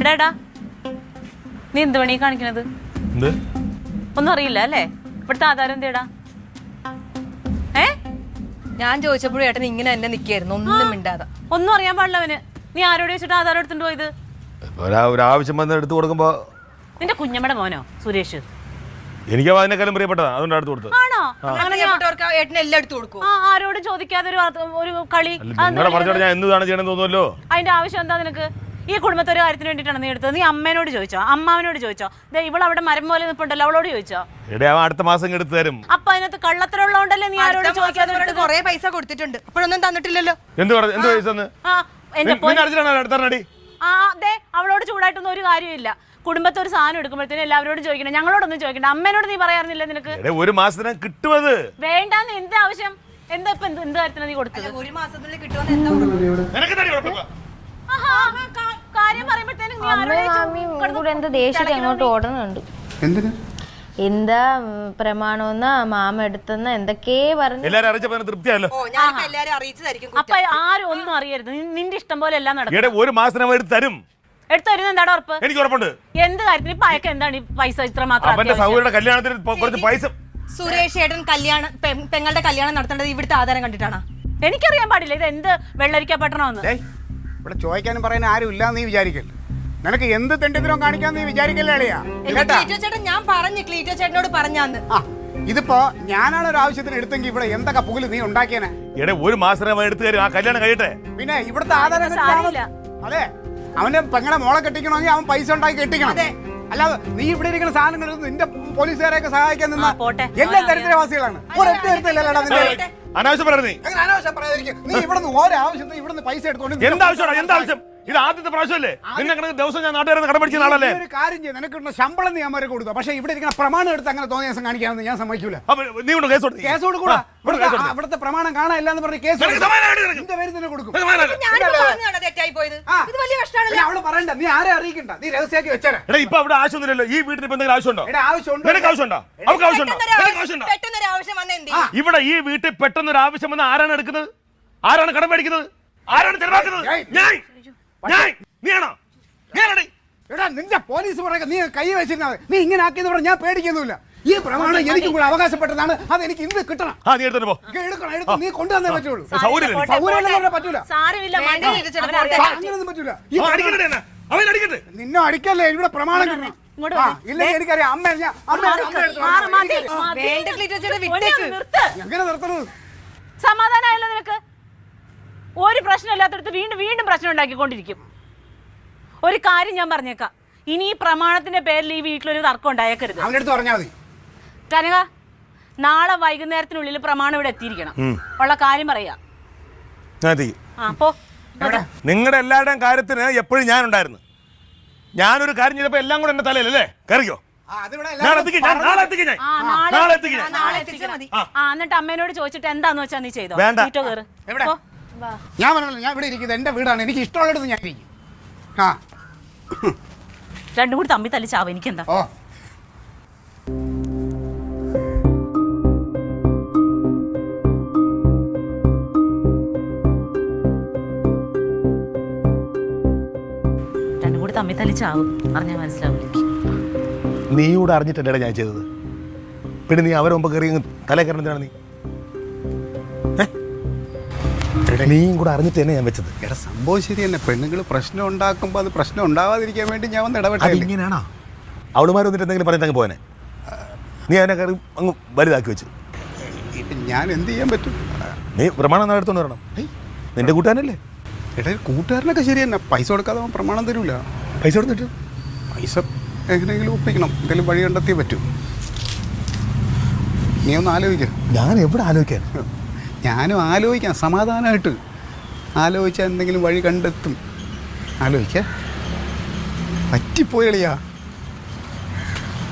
എടാ നീ എന്ത് പണി കാണിക്കണത്? ഒന്നും അറിയില്ല അല്ലേ? ഇവിടുത്തെ ആധാരം എന്തേടാ? ഞാൻ ചോദിച്ചപ്പോഴും ഏട്ടൻ ഇങ്ങനെ എന്നെ നിക്കായിരുന്നു, ഒന്നും മിണ്ടാതെ. ഒന്നും അറിയാൻ പാടില്ല അവന്. നീ ആരോട് വെച്ചിട്ട് ആധാരം എടുത്തിട്ട് പോയത്? ആവശ്യം വന്ന് എടുത്തു കൊടുക്കുമ്പോ നിന്റെ കുഞ്ഞമ്മയുടെ മോനോ സുരേഷ്? എനിക്ക് അതിനേക്കാളും പ്രിയപ്പെട്ടതാ, അതുകൊണ്ട് എടുത്തു കൊടുത്തത്. ആണോ? ഏട്ടന് എല്ലാം എടുത്തു കൊടുക്കും. ആരോടും ചോദിക്കാതെ ഒരു കളി. നിങ്ങളെ പറഞ്ഞോട് ഞാൻ എന്താണ് ചെയ്യണമെന്ന് തോന്നുമല്ലോ. അതിന്റെ ആവശ്യം എന്താ നിനക്ക്? ഈ കുടുംബത്തെ ഒരു കാര്യത്തിന് വേണ്ടിയിട്ടാണ് നീ എടുത്തത്. നീ അമ്മേനോട് ചോദിച്ചോ? അമ്മാവനോട് ചോദിച്ചോ? ഇവളവിടെ മരം പോലെ നിൽപ്പുണ്ടല്ലോ, അവളോട് ചോദിച്ചോ? അടുത്ത മാസം എടുത്തു തരും. അപ്പൊ അതിനകത്ത് കള്ളത്തരമുള്ളതുകൊണ്ടല്ലേ നീ ആരോട് ചോദിക്കാതെ കൊറേ പൈസ കൊടുത്തിട്ടുണ്ട്, അപ്പോഴൊന്നും തന്നിട്ടില്ലല്ലോ. എന്ത് പൈസ? അവളോട് ചൂടായിട്ടൊന്നും ഒരു കാര്യമില്ല. കുടുംബത്തെ ഒരു സാധനം എടുക്കുമ്പോഴത്തേനും എല്ലാവരോടും ചോദിക്കണം, ഞങ്ങളോടൊന്നും ചോദിക്കണ്ട. അമ്മേനോട് നീ പറയാറില്ല നിനക്ക്? ഒരു മാസത്തിനും കിട്ടുമത്. വേണ്ടാന്ന് എന്ത് ആവശ്യം? എന്താ ഇപ്പൊ എന്ത് കാര്യത്തിനാ നീ കൊടുത്തത്? ഒരു മാസത്തിനുള്ളിൽ കിട്ടുമെന്ന് കാര്യം പറയുമ്പോഴത്തേനും എന്ത് ദേഷ്യത്തിൽ അങ്ങോട്ട് ഓടുന്നുണ്ട്. എന്താ പ്രമാണമെന്ന മാമ എടുത്തെന്ന എന്തൊക്കെ പറഞ്ഞു. അപ്പൊ ആരും ഒന്നും അറിയരുത്. നിന്റെ ഇഷ്ടം പോലെ എല്ലാം നടക്കും. ഒരു മാസം എടുത്ത് തരും. എടുത്തരുന്ന എന്താ ഉറപ്പ്? എനിക്ക് ഉറപ്പുണ്ട്. എന്ത് കാര്യത്തിന് ഇപ്പൊ അയക്ക എന്താണ് ഈ പൈസ ഇത്ര മാത്രം? കല്യാണത്തിന് കുറച്ച് പൈസ. സുരേഷ് ഏട്ടൻ പെങ്ങളുടെ കല്യാണം നടത്തേണ്ടത് ഇവിടുത്തെ ആധാരം കണ്ടിട്ടാണ്. എനിക്കറിയാൻ പാടില്ല ഇത് എന്ത് വെള്ളരിക്ക പട്ടണമെന്ന്. ഇവിടെ ചോദിക്കാനും പറയാൻ ആരും ഇല്ലാന്ന് നീ വിചാരിക്കല്ലേ? നിനക്ക് എന്ത് തെണ്ടിത്തരം കാണിക്കാൻ നീ വിചാരിക്കല്ലേ അളിയാ? ചേട്ടൻ ഞാൻ പറഞ്ഞു, ക്ലീറ്റോ ചേട്ടനോട് പറഞ്ഞാന്ന്. ഇതിപ്പോ ഞാനാണ് ഒരു ആവശ്യത്തിന് എടുത്തെങ്കിൽ ഇവിടെ എന്തൊക്കെ പുകല് നീ ഉണ്ടാക്കിയനെ? ഒരു മാസം എടുത്തു തരും, ആ കല്യാണം കഴിയട്ടെ. പിന്നെ ഇവിടുത്തെ ആധാരം അതെ, അവന്റെ പെങ്ങളെ മോളെ കെട്ടിക്കണമെങ്കിൽ അവൻ പൈസ ഉണ്ടാക്കി കെട്ടിക്കണം. അല്ലാതെ നീ ഇവിടെ ഇരിക്കുന്ന സാധനങ്ങൾ നിന്റെ പോലീസുകാരെയൊക്കെ സഹായിക്കാൻ നിന്ന എല്ലാ ദരിദ്രവാസികളാണ്. ഒരൊറ്റ അനാവശ്യം പറഞ്ഞു. നീ ഇവിടുന്ന് ഓരോ ആവശ്യത്തിന് ഇവിടുന്ന് പൈസ എടുത്തോണ്ട് എന്താവശ്യം? ഇത് ആദ്യത്തെ പ്രാവശ്യമല്ലേ? നിന്നെ ദിവസം ഞാൻ നാട്ടുകാരെ കടപിടിച്ച നാളല്ലേ? ഒരു കാര്യം ചെയ്യും, നിനക്ക് ശമ്പളം നീ അമ്മരെ കൊടുക്കുക. പക്ഷെ ഇവിടെ ഇരിക്കുന്ന പ്രമാണം എടുത്ത് അങ്ങനെ തോന്നിയ ദിവസം കാണിക്കാമെന്ന് ഞാൻ സമ്മതിക്കൂല. കേസ് കൊടുക്കൂടാ. ഇവിടുത്തെ പ്രമാണം കാണാനില്ല എന്ന് പറഞ്ഞ് കേസ് പേര് തന്നെ കൊടുക്കും. അവള് പറയണ്ട, നീ ആരെ അറിയിക്കണ്ട, നീ രഹസ്യമാക്കി വെച്ചാലേ. ഇപ്പൊ അവിടെ ആവശ്യമൊന്നുമില്ലല്ലോ. ഈ വീട്ടിൽ ഇപ്പൊ എന്തെങ്കിലും ആവശ്യമുണ്ടോ? ഇവിടെ ഈ വീട്ടിൽ പെട്ടെന്നൊരു ആവശ്യം വന്ന ആരാണ് എടുക്കുന്നത്? ആരാണ് കടം മേടിക്കുന്നത്? ആരാണ് ചെലവാക്കുന്നത്? നിന്റെ പോലീസ് പറയുക നീ കൈ വെച്ചിരുന്നത് നീ ഇങ്ങനെ ആക്കിയെന്ന് പറഞ്ഞാൽ ഞാൻ പേടിക്കുന്നില്ല. ഈ പ്രമാണം എനിക്കും കൂടെ അവകാശപ്പെട്ടതാണ്. അത് എനിക്ക് ഇന്ന് കിട്ടണം. നീ കൊണ്ടുവന്നേ പറ്റുള്ളൂ. പറ്റൂല, അങ്ങനൊന്നും പറ്റൂല. നിന്നെ അടിക്കല്ലേ, ഇവിടെ പ്രമാണം കിട്ടണം. ഇല്ലെങ്കിൽ എനിക്കറിയാം അമ്മ എങ്ങനെ നിർത്തണത്? സമാധാനമായല്ലോ നിനക്ക്? ഒരു പ്രശ്നമില്ലാത്തടത്ത് വീണ്ടും വീണ്ടും പ്രശ്നം ഉണ്ടാക്കിക്കൊണ്ടിരിക്കും. ഒരു കാര്യം ഞാൻ പറഞ്ഞേക്കാം, ഇനി ഈ പ്രമാണത്തിന്റെ പേരിൽ ഈ വീട്ടിലൊരു തർക്കം ഉണ്ടായേക്കരുത്. അവനടുത്ത് പറഞ്ഞാൽ മതി. കനക, നാളെ വൈകുന്നേരത്തിനുള്ളിൽ പ്രമാണം ഇവിടെ എത്തിയിരിക്കണം. ഉള്ള കാര്യം പറയാ. നിങ്ങളുടെ എല്ലാവരുടെയും കാര്യത്തിന് എപ്പോഴും ഞാൻ ഉണ്ടായിരുന്നു. ഞാനൊരു കാര്യം ചെയ്തപ്പോ എല്ലാം കൂടെ എന്റെ തലയിലല്ലേ? കയറിയോ? എന്നിട്ട് അമ്മേനോട് ചോദിച്ചിട്ട് എന്താന്ന് വെച്ചാ നീ ചെയ്തോ? ഞാൻ പറഞ്ഞല്ലോ, ഞാൻ ഇവിടെ ഇരിക്കുന്നത് എന്റെ വീടാണ്, എനിക്ക് ഇഷ്ടമുള്ളത് ഞാൻ ഇരിക്കും. രണ്ടും കൂടി തമ്മി തല്ലിച്ചാവും, എനിക്കെന്താ? രണ്ടും കൂടി തമ്മി തല്ലിച്ചാവും, അറിഞ്ഞാൽ മനസ്സിലാവില്ല. നീ കൂടെ അറിഞ്ഞിട്ടല്ലേ ഞാൻ ചെയ്തത്? പിന്നെ നീ അവരെ മുമ്പ് കയറി തലേ കയറുന്നതാണ്. നീയും കൂടെ അറിഞ്ഞിട്ട് തന്നെ ഞാൻ വെച്ചത്. എടാ സംഭവം ശരി തന്നെ. പെണ്ണുങ്ങൾ പ്രശ്നം ഉണ്ടാക്കുമ്പോൾ അത് പ്രശ്നം ഉണ്ടാവാതിരിക്കാൻ വേണ്ടി ഞാൻ വന്ന് ഇടപെട്ടത്. ഇങ്ങനെയാണോ? അവളുമാർ വന്നിട്ട് എന്തെങ്കിലും പറഞ്ഞിട്ട് പോനെ? നീ അതിനെ കയറി അങ്ങ് വലുതാക്കി വെച്ചു. ഞാൻ എന്ത് ചെയ്യാൻ പറ്റും? നീ പ്രമാണം എടുത്തോണ്ട് വരണം. നിന്റെ കൂട്ടുകാരനല്ലേ? എടാ കൂട്ടുകാരനൊക്കെ ശരി തന്നെ. പൈസ കൊടുക്കാതെ അവൻ പ്രമാണം തരൂല. പൈസ കൊടുത്തിട്ട് പൈസ എങ്ങനെയെങ്കിലും ഒപ്പിക്കണം. എന്തെങ്കിലും വഴി കണ്ടെത്തിയേ പറ്റൂ. നീ ഒന്ന് ആലോചിക്കാം. ഞാൻ എവിടെ ആലോചിക്കാൻ? ഞാനും ആലോചിക്കാം, സമാധാനമായിട്ട് ആലോചിച്ചാൽ എന്തെങ്കിലും വഴി കണ്ടെത്തും. ആലോചിക്കാം. പറ്റിപ്പോയളിയാ.